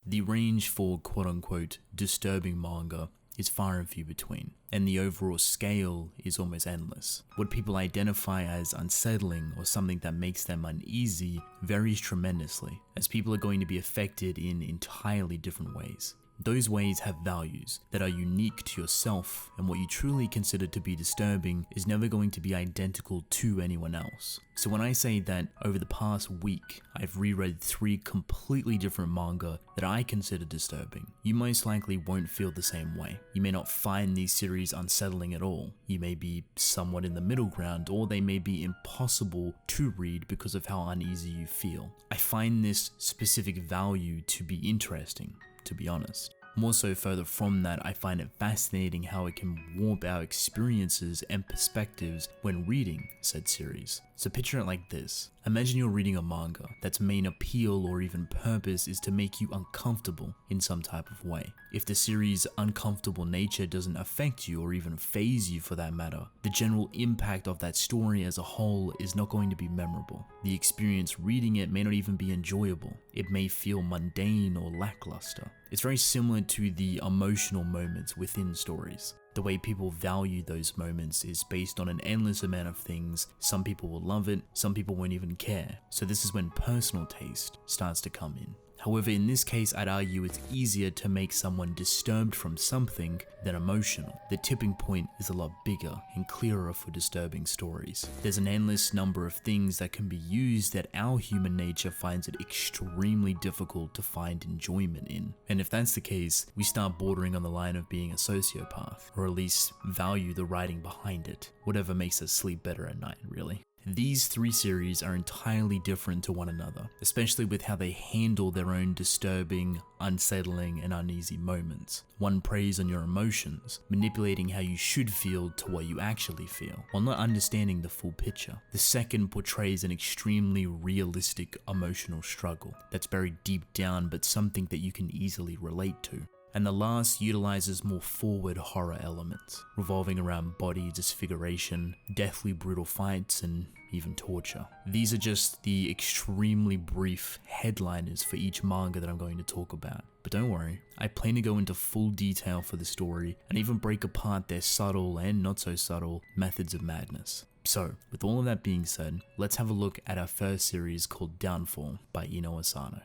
The range for quote-unquote disturbing manga is far and few between, and the overall scale is almost endless. What people identify as unsettling or something that makes them uneasy varies tremendously, as people are going to be affected in entirely different ways. Those ways have values that are unique to yourself, and what you truly consider to be disturbing is never going to be identical to anyone else. So when I say that over the past week, I've reread 3 completely different manga that I consider disturbing, you most likely won't feel the same way. You may not find these series unsettling at all. You may be somewhat in the middle ground, or they may be impossible to read because of how uneasy you feel. I find this specific value to be interesting, to be honest. More so further from that, I find it fascinating how it can warp our experiences and perspectives when reading said series. So picture it like this. Imagine you're reading a manga that's main appeal or even purpose is to make you uncomfortable in some type of way. If the series' uncomfortable nature doesn't affect you or even faze you for that matter, the general impact of that story as a whole is not going to be memorable. The experience reading it may not even be enjoyable. It may feel mundane or lackluster. It's very similar to the emotional moments within stories. The way people value those moments is based on an endless amount of things. Some people will love it, some people won't even care. So this is when personal taste starts to come in. However, in this case, I'd argue it's easier to make someone disturbed from something than emotional. The tipping point is a lot bigger and clearer for disturbing stories. There's an endless number of things that can be used that our human nature finds it extremely difficult to find enjoyment in. And if that's the case, we start bordering on the line of being a sociopath, or at least value the writing behind it. Whatever makes us sleep better at night, really. These 3 series are entirely different to one another, especially with how they handle their own disturbing, unsettling, and uneasy moments. One preys on your emotions, manipulating how you should feel to what you actually feel, while not understanding the full picture. The second portrays an extremely realistic emotional struggle that's buried deep down but something that you can easily relate to. And the last utilizes more forward horror elements, revolving around body disfiguration, deathly brutal fights, and even torture. These are just the extremely brief headliners for each manga that I'm going to talk about. But don't worry, I plan to go into full detail for the story and even break apart their subtle and not so subtle methods of madness. So, with all of that being said, let's have a look at our first series called Downfall by Inio Asano.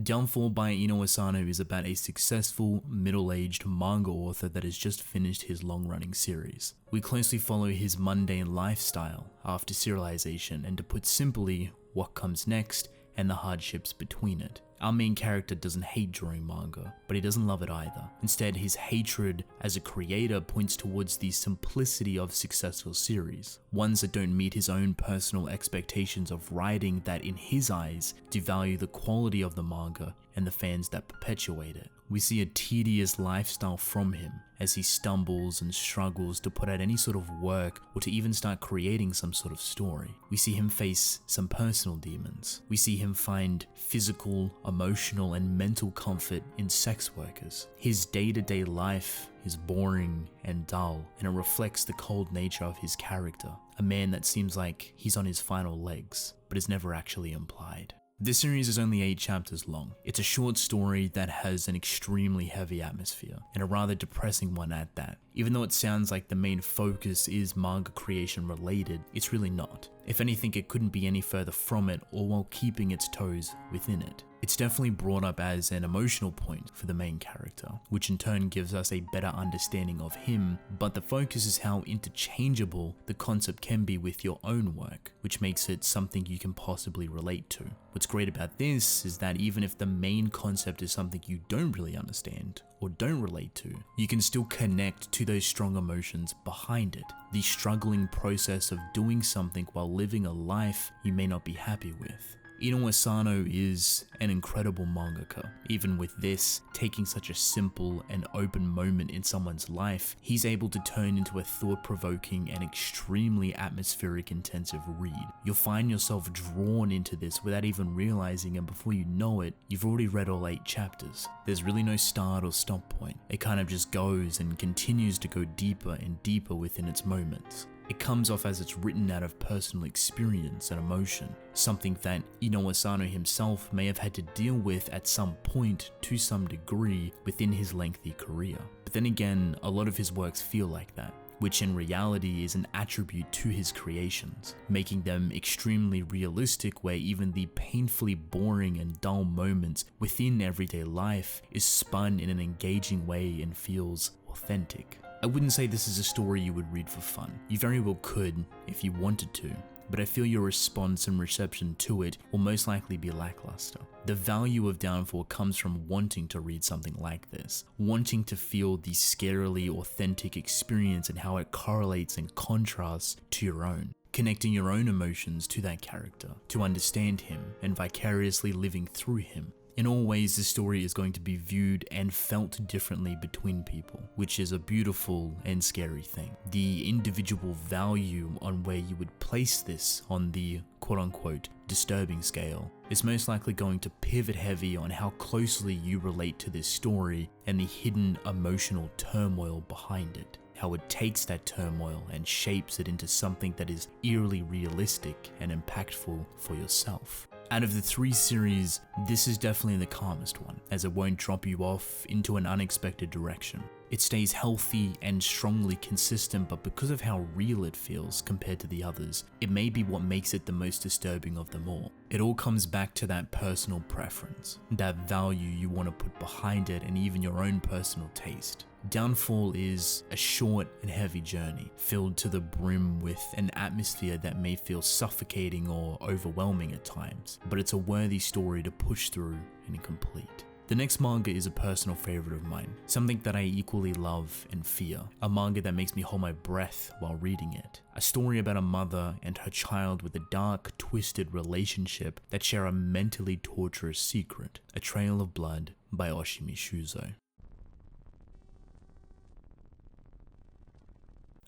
Downfall by Inio Asano is about a successful, middle-aged manga author that has just finished his long-running series. We closely follow his mundane lifestyle after serialization and, to put simply, what comes next and the hardships between it. Our main character doesn't hate drawing manga, but he doesn't love it either. Instead, his hatred as a creator points towards the simplicity of successful series, ones that don't meet his own personal expectations of writing that, in his eyes, devalue the quality of the manga and the fans that perpetuate it. We see a tedious lifestyle from him as he stumbles and struggles to put out any sort of work or to even start creating some sort of story. We see him face some personal demons. We see him find physical, emotional, and mental comfort in sex workers. His day-to-day life is boring and dull, and it reflects the cold nature of his character, a man that seems like he's on his final legs, but is never actually implied. This series is only 8 chapters long. It's a short story that has an extremely heavy atmosphere, and a rather depressing one at that. Even though it sounds like the main focus is manga creation related, it's really not. If anything, it couldn't be any further from it, or while keeping its toes within it. It's definitely brought up as an emotional point for the main character, which in turn gives us a better understanding of him, but the focus is how interchangeable the concept can be with your own work, which makes it something you can possibly relate to. What's great about this is that even if the main concept is something you don't really understand or don't relate to, you can still connect to those strong emotions behind it. The struggling process of doing something while living a life you may not be happy with. Inio Asano is an incredible mangaka. Even with this, taking such a simple and open moment in someone's life, he's able to turn into a thought-provoking and extremely atmospheric intensive read. You'll find yourself drawn into this without even realizing, and before you know it, you've already read all 8 chapters. There's really no start or stop point. It kind of just goes and continues to go deeper and deeper within its moments. It comes off as it's written out of personal experience and emotion, something that Inio Asano himself may have had to deal with at some point to some degree within his lengthy career. But then again, a lot of his works feel like that, which in reality is an attribute to his creations, making them extremely realistic, where even the painfully boring and dull moments within everyday life is spun in an engaging way and feels authentic. I wouldn't say this is a story you would read for fun. You very well could if you wanted to, but I feel your response and reception to it will most likely be lackluster. The value of Downfall comes from wanting to read something like this, wanting to feel the scarily authentic experience and how it correlates and contrasts to your own, connecting your own emotions to that character, to understand him and vicariously living through him. In all ways, the story is going to be viewed and felt differently between people, which is a beautiful and scary thing. The individual value on where you would place this on the quote-unquote disturbing scale is most likely going to pivot heavy on how closely you relate to this story and the hidden emotional turmoil behind it. How it takes that turmoil and shapes it into something that is eerily realistic and impactful for yourself. Out of the 3 series, this is definitely the calmest one, as it won't drop you off into an unexpected direction. It stays healthy and strongly consistent, but because of how real it feels compared to the others, it may be what makes it the most disturbing of them all. It all comes back to that personal preference, that value you want to put behind it, and even your own personal taste. Downfall is a short and heavy journey, filled to the brim with an atmosphere that may feel suffocating or overwhelming at times, but it's a worthy story to push through and complete. The next manga is a personal favorite of mine, something that I equally love and fear, a manga that makes me hold my breath while reading it. A story about a mother and her child with a dark, twisted relationship that share a mentally torturous secret, A Trail of Blood by Oshimi Shuzo.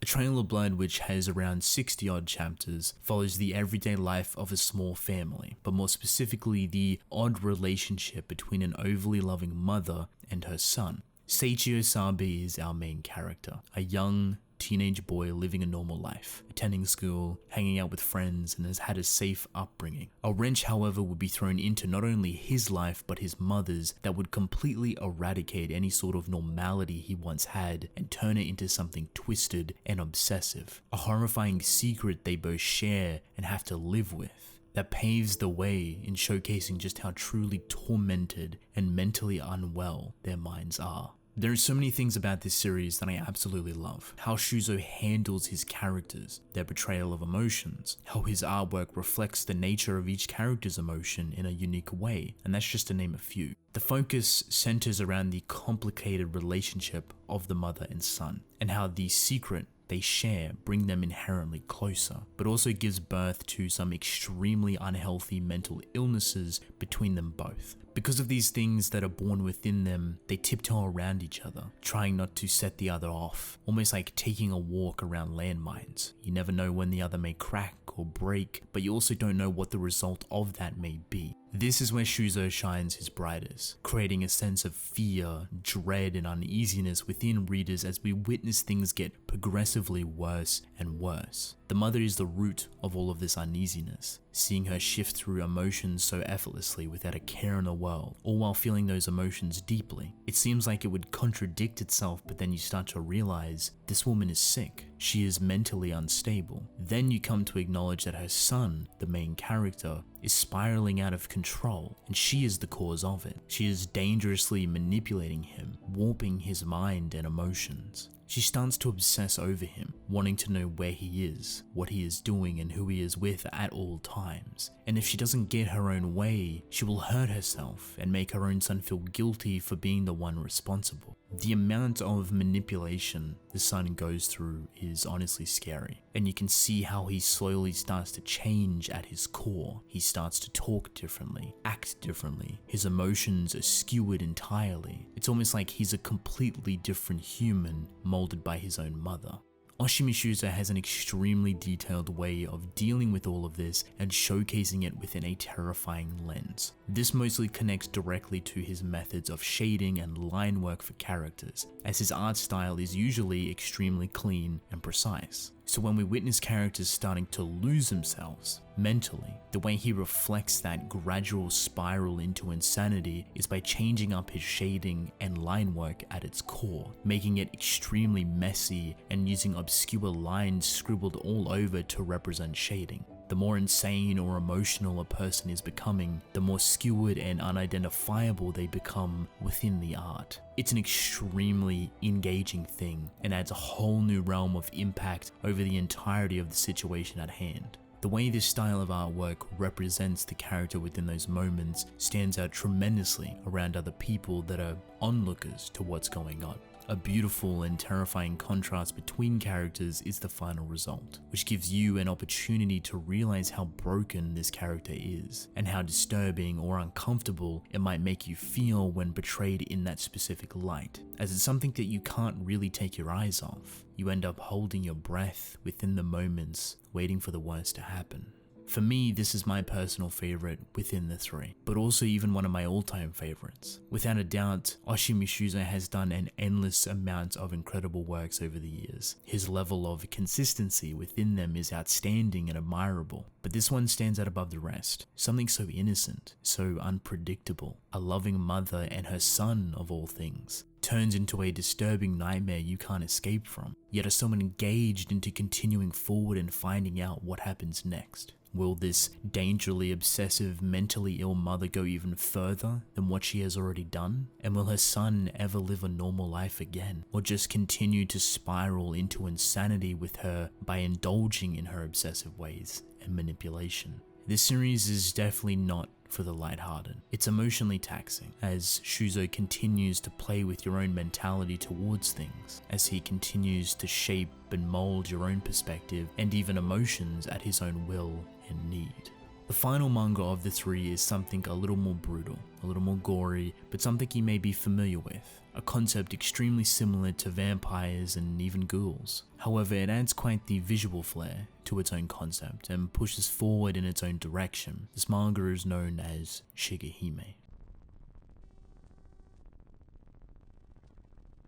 A Trail of Blood, which has around 60 odd chapters, follows the everyday life of a small family, but more specifically the odd relationship between an overly loving mother and her son. Seiichi Osabe is our main character, a young teenage boy living a normal life, attending school, hanging out with friends, and has had a safe upbringing. A wrench, however, would be thrown into not only his life but his mother's that would completely eradicate any sort of normality he once had and turn it into something twisted and obsessive. A horrifying secret they both share and have to live with, that paves the way in showcasing just how truly tormented and mentally unwell their minds are. There are so many things about this series that I absolutely love. How Shuzo handles his characters, their portrayal of emotions, how his artwork reflects the nature of each character's emotion in a unique way, and that's just to name a few. The focus centers around the complicated relationship of the mother and son, and how the secret they share bring them inherently closer, but also gives birth to some extremely unhealthy mental illnesses between them both. Because of these things that are born within them, they tiptoe around each other, trying not to set the other off, almost like taking a walk around landmines. You never know when the other may crack or break, but you also don't know what the result of that may be. This is where Shuzo shines his brightest, creating a sense of fear, dread, and uneasiness within readers as we witness things get progressively worse and worse. The mother is the root of all of this uneasiness, seeing her shift through emotions so effortlessly without a care in the world, all while feeling those emotions deeply. It seems like it would contradict itself, but then you start to realize this woman is sick. She is mentally unstable. Then you come to acknowledge that her son, the main character, is spiraling out of control, and she is the cause of it. She is dangerously manipulating him, warping his mind and emotions. She starts to obsess over him, wanting to know where he is, what he is doing, and who he is with at all times. And if she doesn't get her own way, she will hurt herself and make her own son feel guilty for being the one responsible. The amount of manipulation the son goes through is honestly scary, and you can see how he slowly starts to change at his core. He starts to talk differently, act differently, his emotions are skewed entirely. It's almost like he's a completely different human molded by his own mother. Oshimi Shuzo has an extremely detailed way of dealing with all of this and showcasing it within a terrifying lens. This mostly connects directly to his methods of shading and line work for characters, as his art style is usually extremely clean and precise. So when we witness characters starting to lose themselves mentally, the way he reflects that gradual spiral into insanity is by changing up his shading and line work at its core, making it extremely messy and using obscure lines scribbled all over to represent shading. The more insane or emotional a person is becoming, the more skewered and unidentifiable they become within the art. It's an extremely engaging thing and adds a whole new realm of impact over the entirety of the situation at hand. The way this style of artwork represents the character within those moments stands out tremendously around other people that are onlookers to what's going on. A beautiful and terrifying contrast between characters is the final result, which gives you an opportunity to realize how broken this character is, and how disturbing or uncomfortable it might make you feel when portrayed in that specific light, as it's something that you can't really take your eyes off. You end up holding your breath within the moments, waiting for the worst to happen. For me, this is my personal favorite within the three, but also even one of my all-time favorites. Without a doubt, Oshimi Shuzo has done an endless amount of incredible works over the years. His level of consistency within them is outstanding and admirable, but this one stands out above the rest. Something so innocent, so unpredictable, a loving mother and her son of all things, turns into a disturbing nightmare you can't escape from, yet are someone engaged into continuing forward and finding out what happens next. Will this dangerously obsessive, mentally ill mother go even further than what she has already done? And will her son ever live a normal life again? Or just continue to spiral into insanity with her by indulging in her obsessive ways and manipulation? This series is definitely not for the lighthearted. It's emotionally taxing, as Shuzo continues to play with your own mentality towards things, as he continues to shape and mold your own perspective and even emotions at his own will and need. The final manga of the three is something a little more brutal, a little more gory, but something you may be familiar with, a concept extremely similar to vampires and even ghouls. However, it adds quite the visual flair to its own concept and pushes forward in its own direction. This manga is known as Hemay.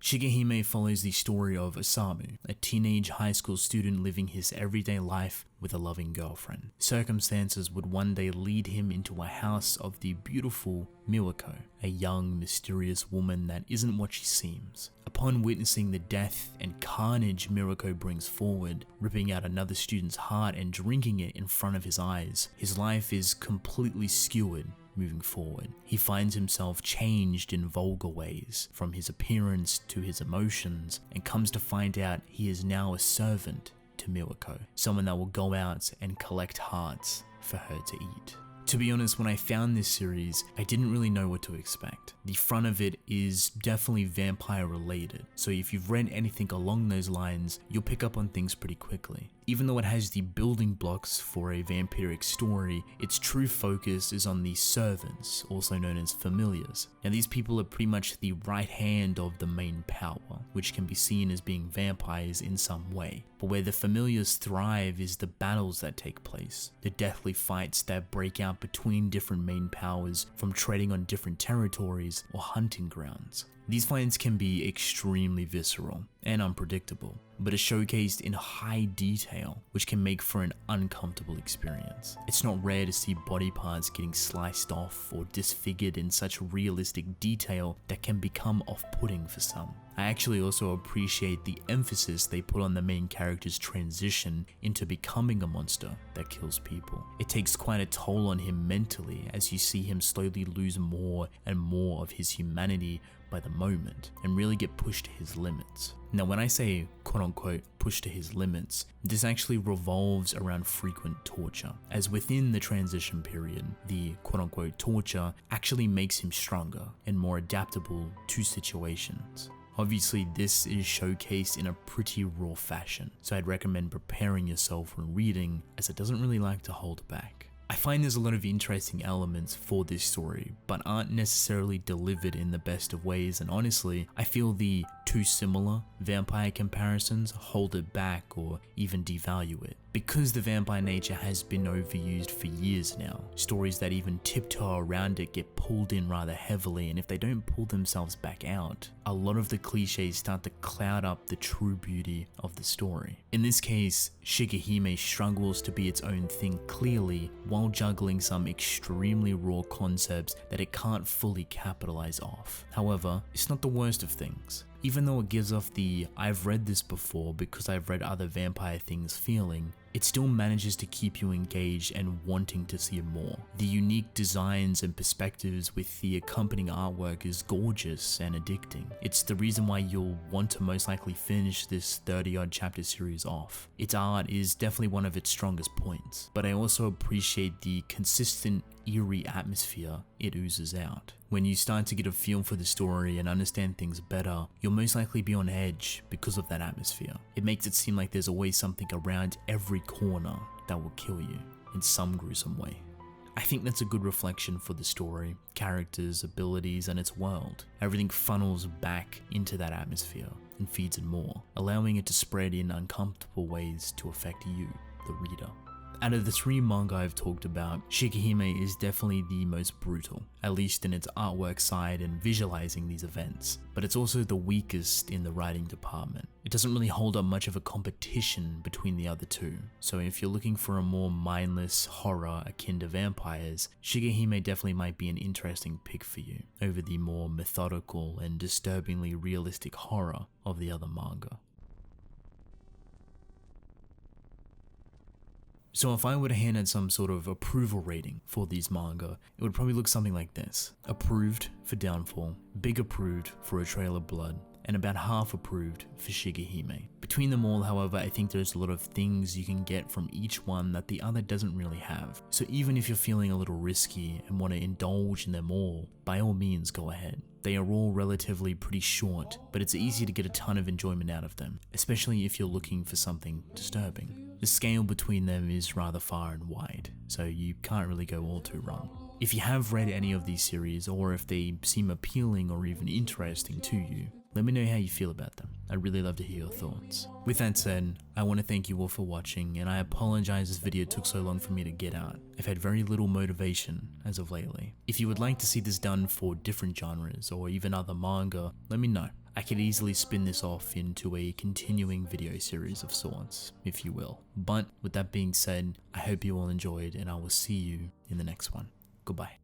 Hemay follows the story of Asano, a teenage high school student living his everyday life with a loving girlfriend. Circumstances would one day lead him into a house of the beautiful Miwako, a young, mysterious woman that isn't what she seems. Upon witnessing the death and carnage Miwako brings forward, ripping out another student's heart and drinking it in front of his eyes, his life is completely skewered. Moving forward, he finds himself changed in vulgar ways, from his appearance to his emotions, and comes to find out he is now a servant to Miwako, someone that will go out and collect hearts for her to eat. To be honest, when I found this series, I didn't really know what to expect. The front of it is definitely vampire related, so if you've read anything along those lines, you'll pick up on things pretty quickly. Even though it has the building blocks for a vampiric story, its true focus is on the servants, also known as familiars. Now these people are pretty much the right hand of the main power, which can be seen as being vampires in some way. But where the familiars thrive is the battles that take place, the deathly fights that break out between different main powers from trading on different territories or hunting grounds. These fights can be extremely visceral and unpredictable, but are showcased in high detail, which can make for an uncomfortable experience. It's not rare to see body parts getting sliced off or disfigured in such realistic detail that can become off-putting for some. I actually also appreciate the emphasis they put on the main character's transition into becoming a monster that kills people. It takes quite a toll on him mentally as you see him slowly lose more and more of his humanity by the moment and really get pushed to his limits. Now when I say quote-unquote pushed to his limits, this actually revolves around frequent torture, as within the transition period, the quote-unquote torture actually makes him stronger and more adaptable to situations. Obviously this is showcased in a pretty raw fashion, so I'd recommend preparing yourself when reading, as it doesn't really like to hold back. I find there's a lot of interesting elements for this story, but aren't necessarily delivered in the best of ways, and honestly, I feel the too similar vampire comparisons hold it back or even devalue it. Because the vampire nature has been overused for years now, stories that even tiptoe around it get pulled in rather heavily, and if they don't pull themselves back out, a lot of the cliches start to cloud up the true beauty of the story. In this case, Shigehime struggles to be its own thing clearly while juggling some extremely raw concepts that it can't fully capitalize off. However, it's not the worst of things. Even though it gives off the "I've read this before because I've read other vampire things" feeling, it still manages to keep you engaged and wanting to see more. The unique designs and perspectives with the accompanying artwork is gorgeous and addicting. It's the reason why you'll want to most likely finish this 30-odd chapter series off. Its art is definitely one of its strongest points, but I also appreciate the consistent, eerie atmosphere it oozes out. When you start to get a feel for the story and understand things better, you'll most likely be on edge because of that atmosphere. It makes it seem like there's always something around every corner that will kill you in some gruesome way. I think that's a good reflection for the story, characters, abilities, and its world. Everything funnels back into that atmosphere and feeds it more, allowing it to spread in uncomfortable ways to affect you, the reader. Out of the three manga I've talked about, Shigehime is definitely the most brutal, at least in its artwork side and visualizing these events, but it's also the weakest in the writing department. It doesn't really hold up much of a competition between the other two, so if you're looking for a more mindless horror akin to vampires, Shigehime definitely might be an interesting pick for you, over the more methodical and disturbingly realistic horror of the other manga. So if I were to hand out some sort of approval rating for these manga, it would probably look something like this. Approved for Downfall, big approved for A Trail of Blood, and about half approved for Shigehime. Between them all, however, I think there's a lot of things you can get from each one that the other doesn't really have. So even if you're feeling a little risky and want to indulge in them all, by all means go ahead. They are all relatively pretty short, but it's easy to get a ton of enjoyment out of them, especially if you're looking for something disturbing. The scale between them is rather far and wide, so you can't really go all too wrong. If you have read any of these series, or if they seem appealing or even interesting to you, let me know how you feel about them. I'd really love to hear your thoughts. With that said, I want to thank you all for watching, and I apologize this video took so long for me to get out. I've had very little motivation as of lately. If you would like to see this done for different genres or even other manga, let me know. I could easily spin this off into a continuing video series of sorts, if you will. But with that being said, I hope you all enjoyed, and I will see you in the next one. Goodbye.